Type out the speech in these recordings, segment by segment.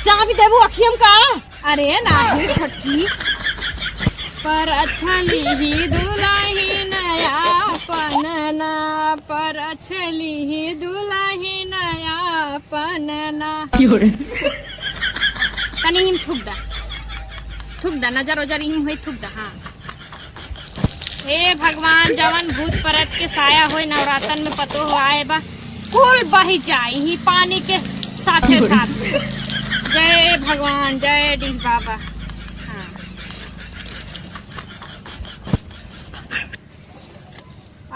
चाबी देबू अखियम का। अरे नाही छठी पर अच्छली ही दुलाही नया पनना पर अच्छली ही दुलाही नया पनना। तनी हिम थुक दा नजर ओजर हिम होई थुक दा। हाँ हे भगवान जवन भूत परत के साया होई नवरातन में पतो हो आए बा कुल बही जाए ही पानी के साथे साथ। जय भगवान जय डी बाबा। हाँ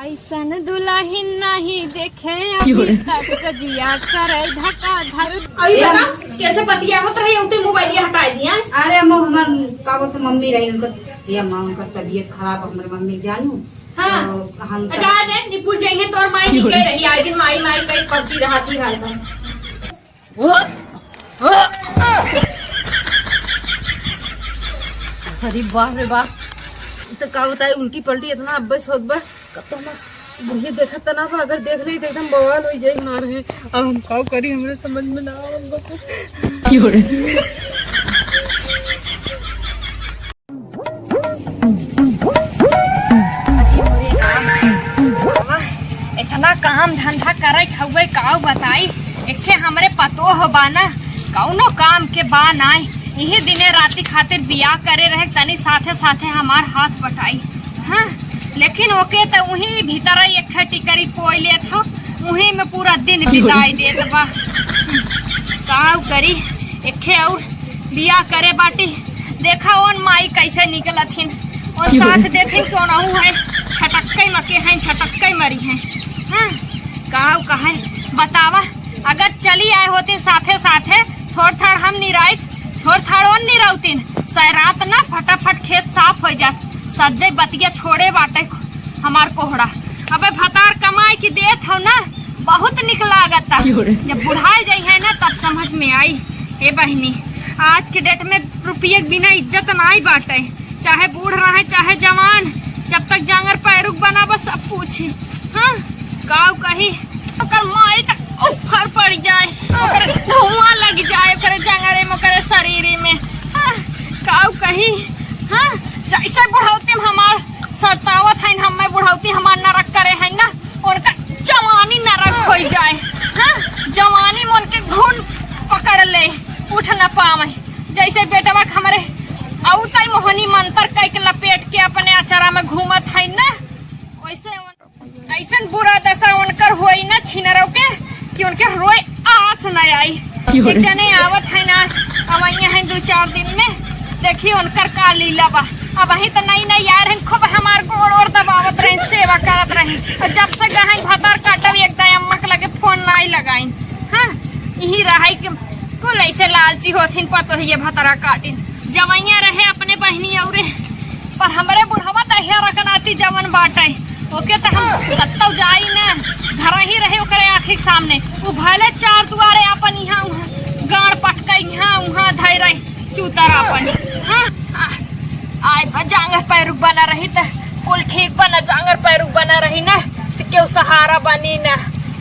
ऐसन दुल्हन नहीं देखे अभी तक जिया करे धक्का धर। कैसे पतिया होत रही उते मोबाइल हटा दिया। अरे हमर का बोलते मम्मी रही उनकर ये मां उनकर तबीयत खराब हमर मम्मी जानू। हाँ तो हम आजाद है निपुर जाएंगे तोर माई निकले रही आज दिन माई कई पर्ची रहती हरदम। अरे वाह रे वाह तो का बताए उल्टी पलटी इतना अब्बस होत बा कब तो हम बुढ़िया देखत त ना बा अगर देख ली तो एकदम बवाल हो जाई मार है। अब हम का करी हमरे समझ में ना आवत। इतना काम धंधा करे खवे काऊ बताई एके हमरे पतो हो बाना कौनो काम के बा नाई यही दिने राती खातिर बियाह करे रहे तनी साथे साथे हमार हाथ बटाई। हाँ लेकिन ओके तो वही भीतर एक टिकरी पोई ले था वही में पूरा दिन बिताई देत बा। काऊ करी एके और बियाह करे बाटी देखा ओन माई कैसे निकलथिन और साथ देखिन कोनहु है छटक्के मके हैं छटक्के मरी हैं। हाँ काऊ कहे बतावा अगर चली आए होते साथे साथे थोड़ थाड़ हम निराई थोड़ थाड़ और निराउतीन रात ना फटाफट खेत साफ हो जात सज्जे बतिया छोड़े बाटे हमार कोहड़ा। अबे भतार कमाई की देत हो ना बहुत निक लागता जब बुढ़ाई जाई है ना तब समझ में आई। हे बहनी आज के डेट में रुपये बिना इज्जत नाई बाटे चाहे बूढ़ रहे चाहे जवान जब तक जांगर पैरुक बना बस सब पूछी। हाँ काऊ कही ओकर माई तक उफर पड़ जाए ओकर धुआं लग जाए ओकर जंगरे में ओकर शरीर में। हाँ काऊ कही हाँ जैसे बुढ़ौती हमार सतावत है हमें बुढ़ौती हमार नरक करे है ना उनका जवानी नरक हो जाए। हाँ जवानी में उनके घून पकड़ ले उठ न पावे जैसे बेटवा हमारे औताई मोहनी मंत्र कई के लपेट के अपने अचारा में घूमत है ना वैसे ऐसा बुरा दशा उनकर होई ना छिनरों के कि उनके रोए आस न आई। जने आवत है ना अब है 2-4 दिन में देखिए उनकर का लीला बा। अब वही तो नई यार हैं खूब हमार गोड़ और दबावत रहे सेवा करत रहे जब से गहन भतार काटब एक दयम्मक लगे फोन नहीं लगाई। हाँ यही रहाई कि कुल ऐसे लालची होथिन पतो ये भतरा काटिन जवैया रहे अपने बहनी और पर हमारे बुढ़वा तहिया रखनाती जवन बाटे ओके तो हम कत्तौ जाई ना घर ही रहे ओकरे आँखी सामने वो भले 4 दुआरे अपन यहाँ गाड़ पटका यहाँ वहाँ धै रही चूतर अपन। हाँ आय जांगर पैरुक बना रही तो कुल ठीक बना जांगर पैरुक बना रही ना तो क्यों सहारा बनी ना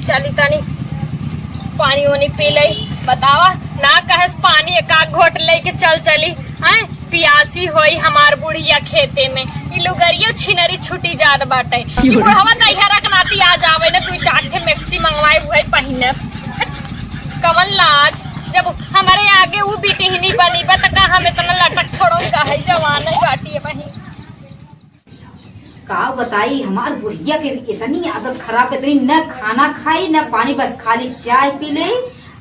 चली तनी पानी वानी पी लई बतावा ना कहे पानी एक घोट लेके चल चली। हाँ पियासी होई हमार बुढ़िया खेते में लुगरियो छिनरी छुटी जात बाटे बुढ़वा तैयार रखनाती आ जावे ना तू चाट के मैक्सी मंगवाए हुए पहिने कवन लाज जब हमारे आगे वो बिटिहनी बनी बा त का हम इतना लटक छोड़ो का है जवान नहीं बाटी है बहन। का बताई हमार बुढ़िया के इतनी आदत खराब इतनी न खाना खाई न पानी बस खाली चाय पी ले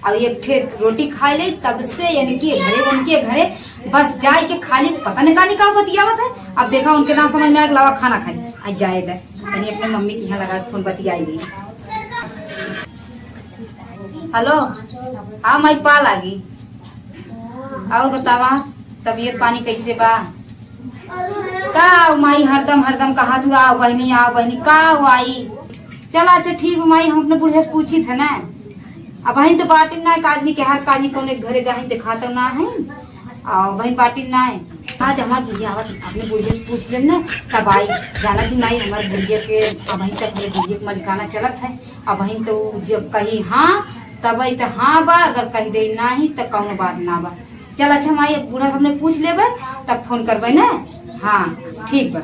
और एक ठे रोटी खाई ले तब से यानी कि घरे उनके घरे बस जाए के खाली पता नहीं का निकाल बतियावत है। अब देखा उनके ना समझ में आया लावा खाना खाई आज जाए यानी अपने मम्मी की यहाँ लगा फोन बतियाई गई। हेलो हाँ मैं पा लागी और बतावा तबीयत पानी कैसे बा का माई हरदम कहा तू आओ बहनी का आई चला अच्छा ठीक माई हम अपने बुढ़िया से पूछी थे ना अब बहन तो बाटी ना काजनी के हर काजनी कौन घरे गहन दिखाता ना है और बहन बाटी ना है हाँ तो हमारे बुढ़िया आवत अपने बुढ़िया से पूछ लेम ना तब आई जाना कि नहीं हमारे बुढ़िया के अब वहीं तक हमारे बुढ़िया के मलिकाना चलत है। अब वहीं तो जब कही हाँ तब आई तो हाँ बा, अगर कही दे नहीं तो कौनो बात ना बा। चल अच्छा माई बूढ़ा हमने पूछ लेबे तब फोन करबे ना। हाँ ठीक बा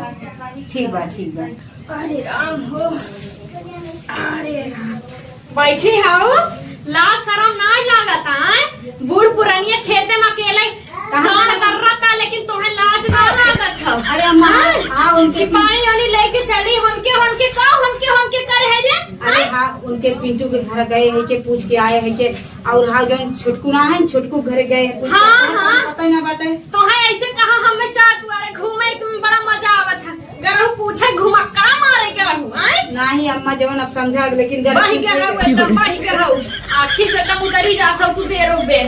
ठीक बा ठीक बा। अरे राम हो, अरे राम बैठी हो, लाज शरम ना लागत है? बूढ़ पुरानिया खेते में अकेले कहाँ दर्रता, लेकिन तुम्हें लाज ना लागत हो? अरे अम्मा हाँ उनके पानी वानी लेके चली उनके करे है जे? अरे हाँ उनके पिंटू के घर गए है के पूछ के आए है के, और हाँ जो छुटकू ना है छुटकू घर गए हाँ पता ही ना बाटे। तो है ऐसे कहा हमें चार दुआरे घूमे तुम्हें बड़ा मजा आवत है, गरहू पूछे घुमा का मारे के रहू नहीं अम्मा जवन अब समझा लेकिन बही गरहू एकदम बही गरहू आखी से एकदम उतरी जात हो तू बेरो बे।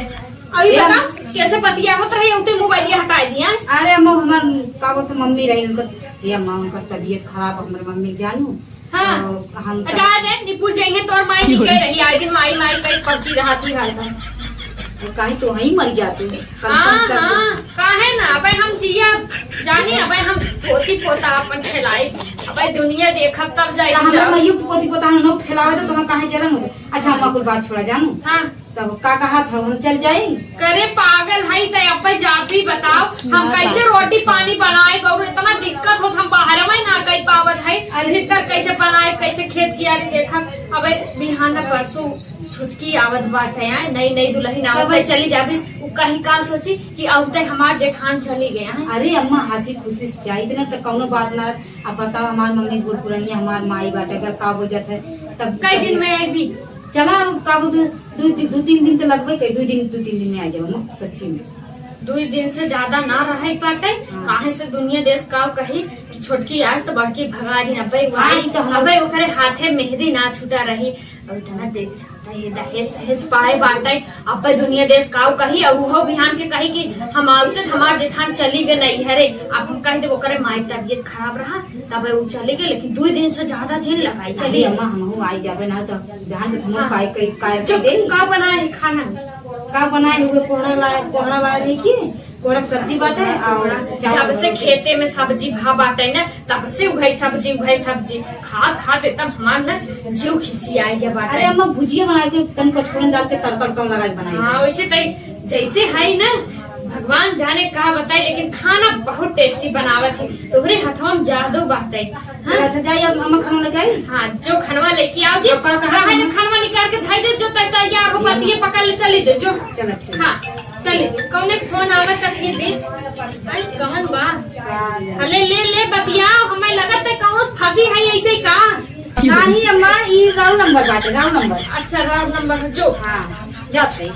अभी बता कैसे बतियावत रही उते मोबाइल हटा दिया? अरे अम्मा हमार का बोलते मम्मी रही उनकर ये अम्मा उनकर तबीयत खराब हमारे मम्मी जानू। हाँ तो हम अच्छा दे निपुर जाइए तोर माई निकल रही आए दिन माई कई पर्ची रहती है कहीं तो वहीं मर जाते। हाँ काहे ना अब हम जिया जानी अब हम पोती पोता अपन खिलाई अब दुनिया देखब तब जाए मैं युक्त पोती पोता न खिलावे तो तुम्हें काहे जलन हो। अच्छा अम्मा कुछ बात छोड़ा जानू। हाँ तब का कहा था हम चल जाए करे पागल है तो अब जा भी बताओ हम कैसे रोटी पानी बनाए बहुत इतना दिक्कत हो हम बाहर में ना कही पावत है भीतर कैसे बनाए कैसे खेत कियारी देखा। अब बिहाना परसों छुटकी आवत बात है नई नई दुल्हन आवत चली जाबे वो कहीं का सोची कि अब तक हमार जेठान चली गया है। अरे अम्मा हंसी खुशी से चाहिए ना तो कौनो बात ना। अब बताओ हमार मम्मी बूढ़ पुरानी हमार माई बाटे अगर का हो जाता है तब कई दिन में आई भी चला का दो तीन दिन तो लगभग कई दो तीन दिन में आ जाओ सच्ची में। 2 दिन से ज्यादा ना रहे पाटे काहे से दुनिया देश का कही कि छोटकी आज तो बड़की भगा दी नब्बे तो हमें ओकरे हाथे मेहंदी ना छूटा रही और इतना देख सकता है दहेज सहेज पाए बाटे अब दुनिया देश का कही और वो बिहान के कही कि हम आवते हमार जेठान चली गए नहीं हरे अब हम कही तो ओकरे माई तबियत खराब रहा तब वो चली गए लेकिन 2 दिन से ज्यादा झेल लगाई चली। अम्मा हम आई जाबे ना तो ध्यान हम का बनाए खाना में का बनाए हुए कोहरा लाया देखिए कोहरा सब्जी बाटे और जब से खेते में सब्जी भा बाटे ना तब से उगाई सब्जी खाद एकदम हमार ना जीव खिसी आ गया बाटे। अरे अम्मा भुजिया बनाए थे तन पचफोरन डाल के तड़का लगा के बनाई। हाँ वैसे जैसे है ना भगवान जाने कहा बताए लेकिन खाना बहुत टेस्टी बनावत है तोहरे हथवा में जादू बाटे। अच्छा जाइए अब अम्मा खाना लेके हाँ जो खनवा लेके आओ जी खनवा निकाल के धाई दे जो तैयार हो बस ये पकड़ ले चले जो चलो ठीक हाँ चले जो कौने फोन आवत तक दे कहन बा हले ले बतियाओ हमें लगत है कहूँ फंसी है ऐसे का नहीं अम्मा ये राउंड नंबर बाटे राउंड नंबर। अच्छा राउंड नंबर जो हाँ जाते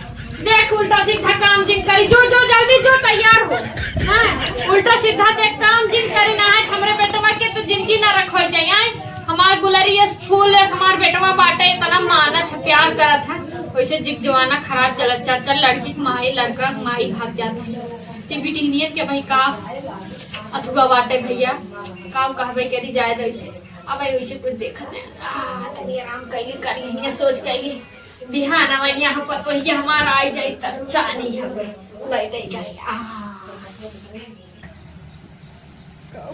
देख उल्टा सीधा काम जिन करी जो जल्दी जो तैयार हो। हाँ उल्टा सीधा देख काम जिन करी ना है हमारे बेटवा के तो जिंदगी ना रखो चाहिए हमारे गुलरी फूल है हमारे बेटवा बाटे इतना मानत है प्यार करत है वैसे जिग जवाना खराब चलत चल लड़की माई लड़का माई भाग जाता है टीवी टीनियत के भाई का अथुआ बाटे भैया काम कहबे करी जाए वैसे अब वैसे कुछ देखत नहीं आराम कैली करी सोच कैली बिहान यहाँ पतवहिया हमारा आई जाए तब चानी हवे ले गई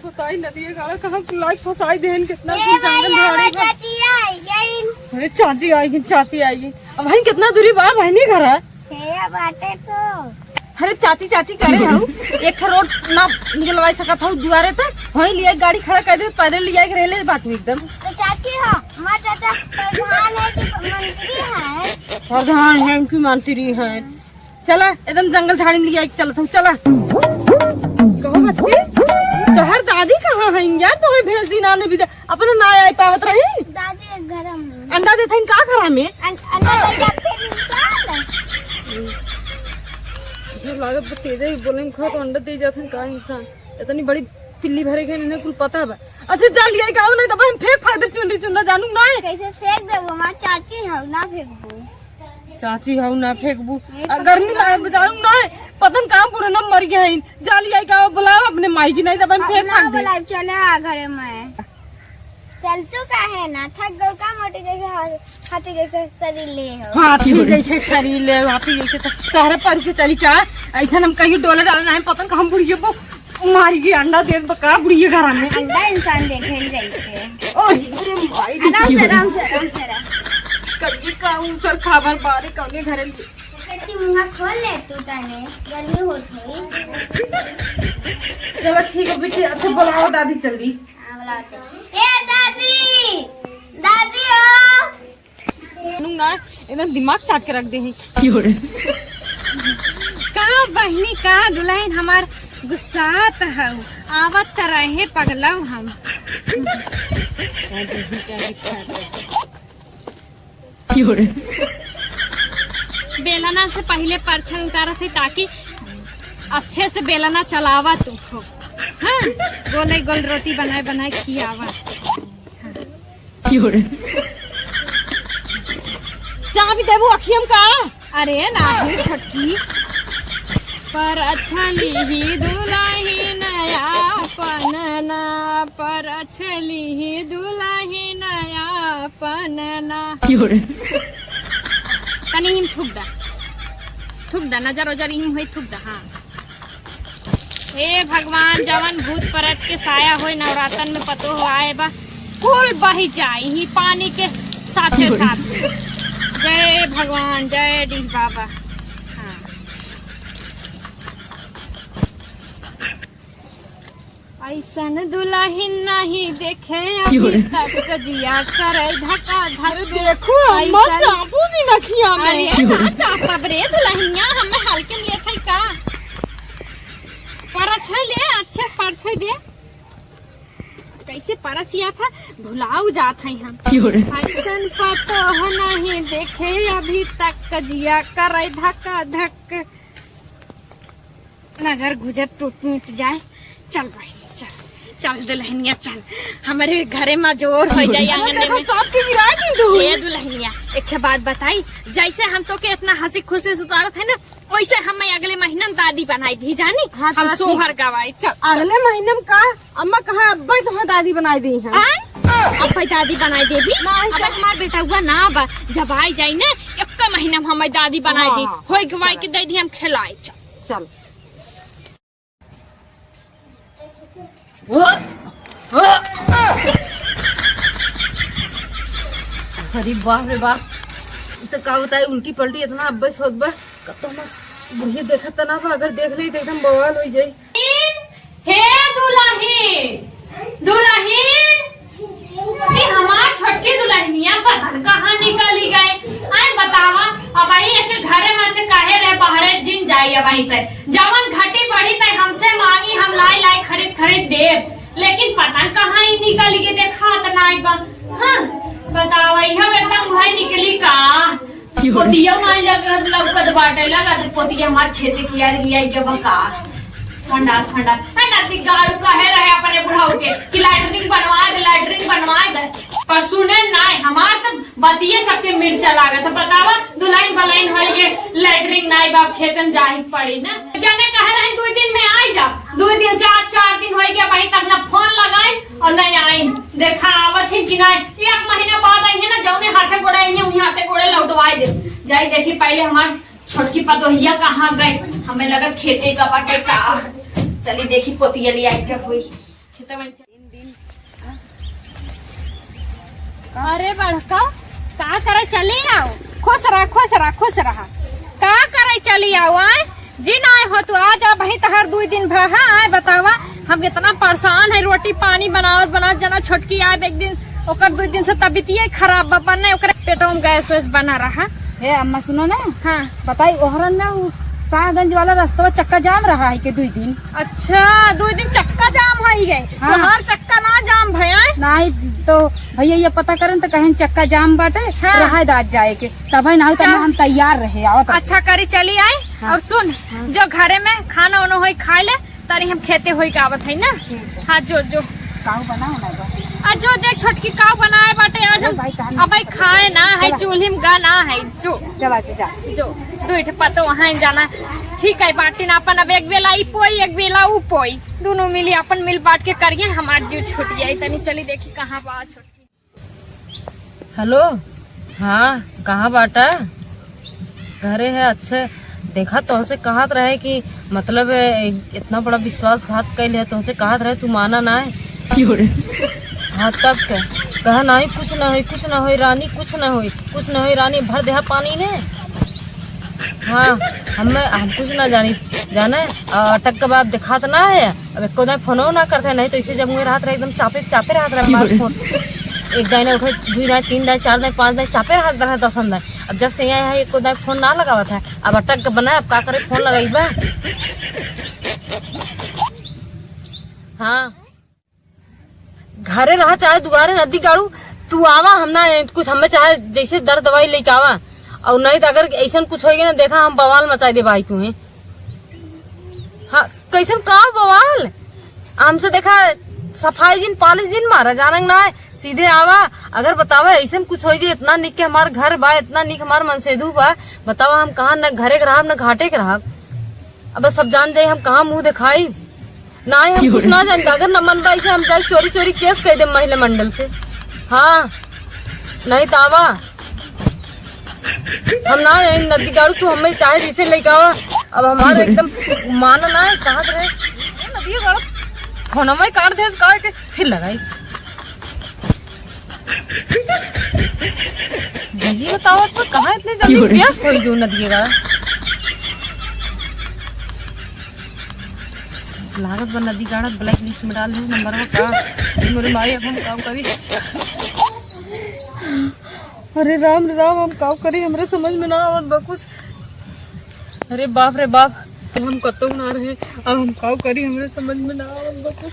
बताई नदी गाड़ा कहाँ लाइक फसाई देन कितना जंगल झाड़ी चाची आई गई। अरे चाची आएगी अब भाई कितना दूरी बाहर बहनी घर है तेरा बाटे तो अरे चाची करे हूँ एक रोड ना निकलवा सकत हूँ दुआरे तक वही लिया गाड़ी खड़ा कर दे पैदल लिया के रेले बात एकदम तो चाची हो हमारा चाचा प्रधान है कि मंत्री है? प्रधान है उनकी मंत्री है। चला एकदम जंगल झाड़ी में लिया चलत हूँ चला कहो बच्चे तोहर दादी कहाँ है यार तुम्हें भेज दी ना भी अपने ना आई पावत रही दादी घर में अंडा देते का खरा में अंडा लागत तेजे बोले खा तो अंडा दे जाते का इंसान इतनी बड़ी पिल्ली भरे के इन्हें कुल पता है। अच्छा जा लिया गाँव नहीं तो हम फेंक दे चुनरी चुनरा जानू ना कैसे फेंक दे हमारी चाची है ना फेंकबू चाची हूँ ना फेंकबू गर्मी लागत जानू ना पतन कहाँ पूरे न मर गया है जा लिया गाँव बुलाओ अपने माई की नहीं तो हम फेंक दे चले घर में चल तू का है ना थक गो का मोटी जैसे हाथी जैसे शरीर ले हो हाथी जैसे शरीर ले हाथी जैसे तहरे पर के चली क्या ऐसा हम कहीं डोले डालना है पतन का हम बुढ़िया मारी के अंडा दे बका बुढ़िया घर में अंडा इंसान देखे जाइए। अरे माई आराम से आराम से आराम से कभी काऊ सर खबर बारे कौने घरे कच्ची मुंगा खोल ले तू तने गर्मी होत होई। चलो ठीक है बेटी अच्छा बुलाओ दादी जल्दी। ए दादी दादी ओ ना एकदम दिमाग चाट के रख दे हैं का बहनी का दुल्हन हमार गुस्सात है आवत रहे पगलव हम बेलना से पहले परछन उतारा थे ताकि अच्छे से बेलना चलावा तू हो। हाँ गोले गोल रोटी बनाए बनाए खियावा। चाबी देबू अखियम का अरे नाही छटकी पर अच्छली ही दुल्ही नया पनना पर अच्छली ही दुल्ही नया पनना तनी हिम थुक दा नजर ओजर हिम होई थुक दा। हाँ हे भगवान जवन भूत परत के साया होई नवरातन में पतो हो आए बा कुल बही जाए ही पानी के साथे साथ। जय भगवान जय डी बाबा। हाँ ऐसन दुल्हन नहीं देखे अभी तक कजिया करे धक्का धक। देखो अम्मा चाबू दी नखिया में। अरे ना चापा बरे दुल्हनिया हमें हल्के में लेते का परछ ले अच्छे परछ दे कैसे परछिया था भुलाऊ जात है हम। ऐसन पतो नहीं देखे अभी तक कजिया करे धक्का धक। नजर गुजर टूट मिट जाए। चल भाई चल दुल्हनिया चल हमारे घरे में जोर हो जाए आंगन में। ये दुल्हनिया एक बात बताई जैसे हम तो के इतना हंसी खुशी से उतारत है ना वैसे हमें अगले महीना दादी बनाई थी जानी। हाँ, हम सोहर गवाई। चल अगले महीने में का अम्मा कहा अब्बा तुम्हें दादी बनाई दी है। अब दादी बनाई देवी अब हमार बेटा हुआ ना बा जब आई जाये ना एक महीना में हमें दादी बनाई दी हो गवाई के दे दी हम खिलाई। चल अरे बाप रे बाप तो का बताए उल्टी पलटी इतना अब्बे सोच बा कब तो बुढ़िया देखा तना बा अगर देख ली तो एकदम बवाल हो जाये। हे दुल्हन हमार छोटकी दुल्हनिया पता कहाँ निकली गए आए बतावा। अब एक घरे में से काहे रहे बाहरे जिन जाई अब जवन घटी बढ़ी तय हमसे मांगी हम लाई खरीद दे लेकिन पता कहाँ ही निकल गई देखा ना। हाँ बतावा यह बेटा मुहाई निकली का पोतिया मान लग लौकत बाटे लगा पोतिया हमार खेती किया रही के बका संडास फंडा गाड़ू कहे रहे अपने बुढ़ाऊ के कि लैटरिन बनवा दे पर सुने ना हमार तो बतिये सबके मिर्चा लागत है। बतावा दुल्हन बलाइन हो ये लैटरिन नाई बाप खेतन जाही पड़ी ना जाने कहे रहे 2 दिन में आई जा 2 दिन से आज 4 दिन हो गया भाई तक ना फोन लगाई और नहीं आई देखा आवत है कि नहीं 1 महीना बाद आई है ना जौने हाथे गोड़े आई है वही हाथे गोड़े लौटवाई दे जाई देखी पहले हमार छोटकी पतोहिया कहाँ गए हमें लगा खेते का बाटे का चली देखी पोतिया लिया के हुई खेता में 3 दिन। अरे बड़का का करे चली आओ खुश रहा का करे चली आओ आए जी ना हो तू आ जा भाई तहर 2 दिन भा आए बतावा हम इतना परेशान है रोटी पानी बनाओ जना छोटकी आए एक दिन ओकर 2 दिन से तबीयत खराब बनने ओकर पेटों में गैस वैस बना रहा। हे अम्मा सुनो ना। हाँ बताई ओहरन ना शाहगंज वाला रास्ता चक्का जाम रहा है के 2 दिन। अच्छा 2 दिन चक्का जाम है गए। हाँ। तो हर चक्का ना जाम भैया नहीं तो भैया ये पता करन तो कहें चक्का जाम बाटे। हाँ। रहा दाद जाए के तब ना तो हम तैयार रहे आओ अच्छा करी चली आए। हाँ। और सुन जो घरे में खाना वाना हो खाए ले तारी हम खेते हो आवत है ना। हाँ जो काऊ बनाओ ना जो देख छोटकी काऊ बनाए बाटे आज हम अब खाए ना है चूल्ही में गाना है जो चला जो 2 पतो वहाँ जाना ठीक है बाटी ना अपन अब एक बेला ई पोई एक बेला ऊ पोई दोनों मिली अपन मिल बांट के करिए हमार जीव छूट जाये तनी चली देखी कहाँ बा छोटकी। हेलो हाँ कहाँ बाटा घरे है। अच्छे देखा तो से कहत रहे कि मतलब इतना बड़ा विश्वासघात कैल है, तो से कहत रहे तू माना ना है। हाँ तब क्या कहा नहीं कुछ ना हो, कुछ ना हो रानी, कुछ ना हो, कुछ ना हो रानी, भर दे पानी ने। हाँ हम कुछ ना जाने अटक के बाद दिखात ना है। अब एक दाई फोनो ना करते, नहीं तो इसे जब मुझे रात रहे एकदम चापे चापे रात रहे हमारे फोन। एक दाई ने उठे, 2 दाई 3 दाई 4 दाई 5 दाई चापे रात रहा 10 दाई। अब जब से यहाँ है एक दाई फोन ना लगावा था, अब अटक के बना, अब का करे फोन लगाई बा। हाँ घरे रहा चाहे दुआरे नदी गाड़ू, तू आवा हम ना कुछ हमें चाहे जैसे दर्द दवाई लेके आवा, और नहीं तो अगर ऐसा कुछ होगी ना देखा हम बवाल मचा दे भाई तुम्हें। हाँ कैसन का बवाल, हमसे देखा सफाई दिन 5 दिन मारा जाना ना है, सीधे आवा। अगर बतावा ऐसा कुछ हो जाए, इतना निक के हमार घर बा, इतना निक हमार मनसेदू बा, बतावा हम कहाँ न घरे के रहा न घाटे के रहा। अब सब जान जाये हम कहाँ मुंह दिखाई ना, हम कुछ ना जानते। अगर न मन बाई से हम जाए चोरी चोरी केस कह दे महिला मंडल से। हाँ नहीं तो आवा हम ना नदी गाड़ू, तू हमें चाहे जैसे लेके आवा। अब हमारा एकदम माना ना है, कहाँ रहे नदी गाड़ू फोन में काट दे के फिर लगाई। जी बताओ तो कहाँ इतने जल्दी व्यस्त हो जो नदी गाड़ा लागत बा। नदी गाड़ा ब्लैक लिस्ट में डाल दे नंबर में का मेरे माई। अब हम काम करी, अरे राम राम हम काम करी, हमरे समझ में ना आवत बा कुछ। अरे बाप रे बाप, हम कतो ना रहे, अब हम काम करी, हमरे समझ में ना आवत बा कुछ।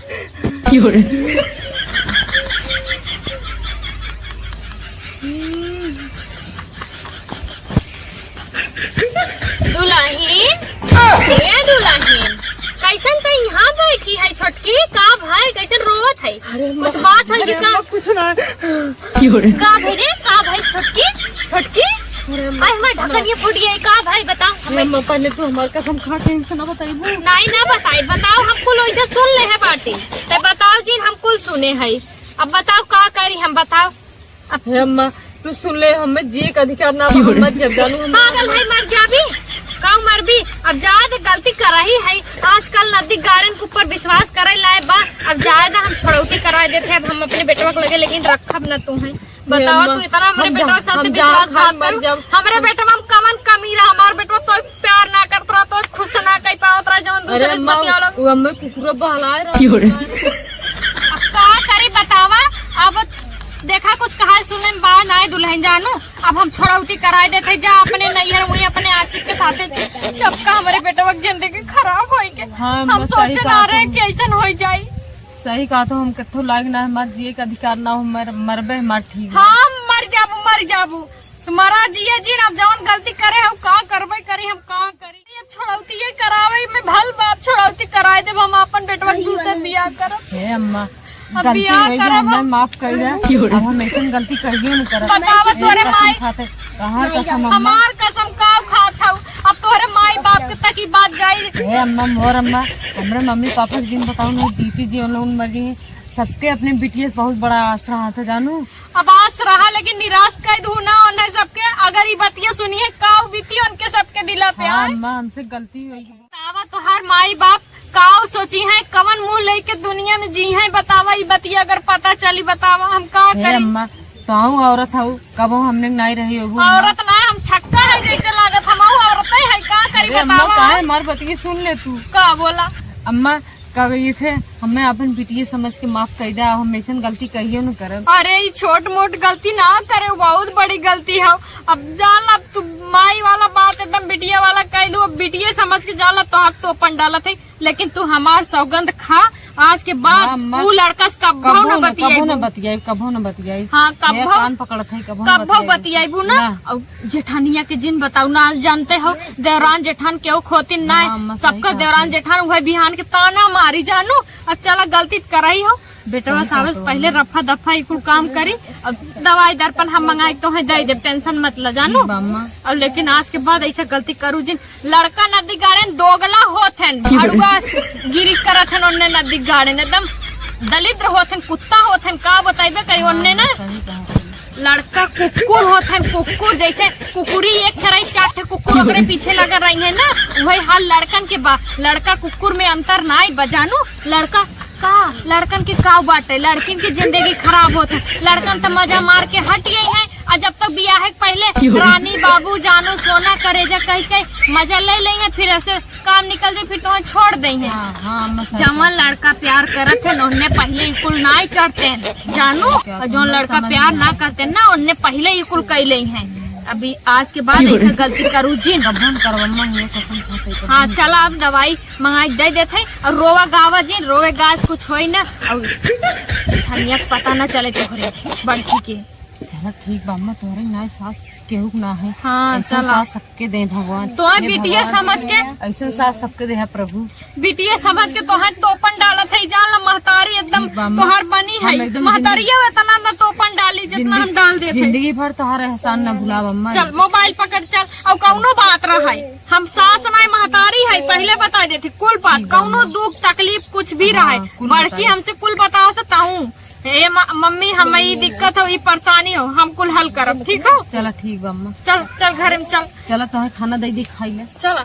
दुल्हन कैसन तो यहाँ बैठी है छोटकी, का भाई कैसन रोवत है, कुछ बात है का? कुछ ना का भाई रे, का भाई छोटकी छोटकी आई हमार ढक्कन ये फूट गई, का भाई बताओ हमें। पहले तो हमारे कसम खा के इनसे ना बताइए। नहीं ना बताई, बताओ हम कुल वैसे सुन ले है बाटी, तो बताओ जी हम कुल सुने है। अब बताओ का करी हम, बताओ। अब अम्मा तू सुन ले, हमें जी का अधिकार ना मत जब जानू पागल है, मर जाबी काऊ मर भी। अब ज्यादा गलती करा ही है, आजकल नदी गार्डन के ऊपर विश्वास करे लाए बा। अब ज्यादा हम छोड़ौती करा देते, अब हम अपने बेटवा को लगे, लेकिन रखब न तू है। बताओ तू इतना हमारे बेटवा के साथ विश्वास हमारे बेटवा में कमन कमी रहा, हमारे बेटवा तो प्यार ना करता रहा, तो खुश ना कह पावत रहा, जवन दूसरे से बतिया लोग। वो हमें कुकुर बहलाए रहा। अब का करी बतावा। अब देखा कुछ कहा सुनने में बाहर ना है दुल्हन जानू, अब हम छोड़ौती कराए देते जा अपने नैहर वही अपने आशिक के साथ, जब का हमारे बेटवा की जिंदगी खराब हो गई। हाँ, हम सोचे ना रहे कि ऐसा हो जाए। सही कहा तो हम कथो लाग ना हमारे जिए का अधिकार ना हो, मरबे हमार ठीक। हाँ मर जाबू तुम्हारा जिया जी। अब जवन गलती करे हम का करबे करी, हम का करी। अब छोड़ौती ये करावे में भल बाप छोड़ौती कराए देब, हम अपन बेटवा के दूसरे बियाह करब। हे अम्मा गलती हो गई, हमें माफ कर दे। अब हम ऐसे गलती करिए न करब। बतावा तोरे माई कहाँ कसम हमार कसम का खात हूँ। अब तोरे माई बाप के तक की बात जाई। हे अम्मा मोर अम्मा, हमारे मम्मी पापा के दिन बताऊ ना जीती जी उन लोग मर गई, सबके अपने बिटिया बहुत बड़ा आस रहा था जानू। अब आस रहा लेकिन निराश कर दू ना उन्हें सबके। अगर ये बतिया सुनिए काऊ बीती उनके सबके दिला पे। हाँ अम्मा हमसे गलती हुई। बतावा तोहार माई बाप काऊ सोची है, कवन मुंह लेके दुनिया में जी है। बतावा ये बतिया अगर पता चली, बतावा हम का करें। अम्मा तो औरत हूँ, कबो हमने नहीं रही होगी औरत ना, हम छक्का है जैसे लागत, हम औरत है का करी बतावा। हमारी बतिया सुन ले तू का बोला। अम्मा का गई थे, हमें अपन बिटिया समझ के माफ कर दे, हम ऐसा गलती कहिए न करे। अरे ये छोट मोट गलती ना करे, बहुत बड़ी गलती है। अब जान अब तू माई वाला बात एकदम बिटिया वाला कह दू, अब बिटिया समझ के जाला तो आप तो अपन डालत है, लेकिन तू हमार सौगंध खा आज के बाद तू लड़का से कब्बो न बतियाई। हाँ कान पकड़त है कब्बो बतियाईबू ना। और जेठानिया के जिन बताऊ ना जानते हो, देवरान जेठान केहू खोतिन ना, सबका देवरान जेठान वही बिहान के ताना मारी जानू। अब चला गलती कराई हो बेटवा सावस पहले रफा दफा कुल काम करी। अब दवाई दर्पण हम मंगाई तो है दे दे, टेंशन मत ल जानू। और लेकिन आज के बाद ऐसा गलती करू जिन लड़का नदी गाड़े दोगला होत है, भाड़ुआ गिरी करत है उन्ने नदी गाड़े एकदम दलिद्र होत है, कुत्ता होत है, का बताइबे करी उन्ने ना। लड़का कुकुर होता है, कुकुर जैसे कुकुरी एक तरह चार ठे कुकुर ओकरे पीछे लगा रही है ना, वही हाल लड़कन के बा। लड़का कुकुर में अंतर ना आई बजानू। लड़का का लड़कन के का बाटे, लड़किन की जिंदगी खराब होता है। लड़कन तो मजा मार के हट गई है, और जब तक बियाह है पहले रानी बाबू जानू सोना करेजा कह के मजा ले ली है, फिर ऐसे काम निकल जाए फिर तुम्हें छोड़ दी है। जवन लड़का प्यार करत है उन्हें पहले इकुल ना ही करते हैं जानू, और जो लड़का प्यार ना करते ना उन्हें पहले इकुल कैले हैं। अभी आज के बाद ऐसा गलती करू जिन हाँ चला अब दवाई मंगाई दे देते और रोवा गावा जिन रोवे गाज कुछ होई ना और ठनिया पता ना चले तोहरे बड़की के। चला ठीक बा अम्मा, तोहरे ना सास केहू ना है। हाँ ऐसा चला सास सबके दे भगवान, तो बिटिया समझ के ऐसा सास सबके दे है प्रभु। बिटिया समझ के तोहर तोपन डालत है, जान ला महतारी एकदम तोहर बनी है। महतारिया इतना ना तोपन डाली जितना हम डाल देते। जिंदगी भर तोहर एहसान न भुलाव अम्मा। चल मोबाइल पकड़ चल, और कौनो बात रहा है हम सास ना महतारी है पहले बता देते कुल बात, कौनो दुख तकलीफ कुछ भी रहा है बड़की हमसे कुल बताओ तो ताऊ ए मम्मी हमें ये दिक्कत हो ये परेशानी हो हम कुल हल करब, ठीक हो। चला ठीक बा अम्मा, चल चल घर में चल। चला तोहर खाना दे दी खाई ले। चला।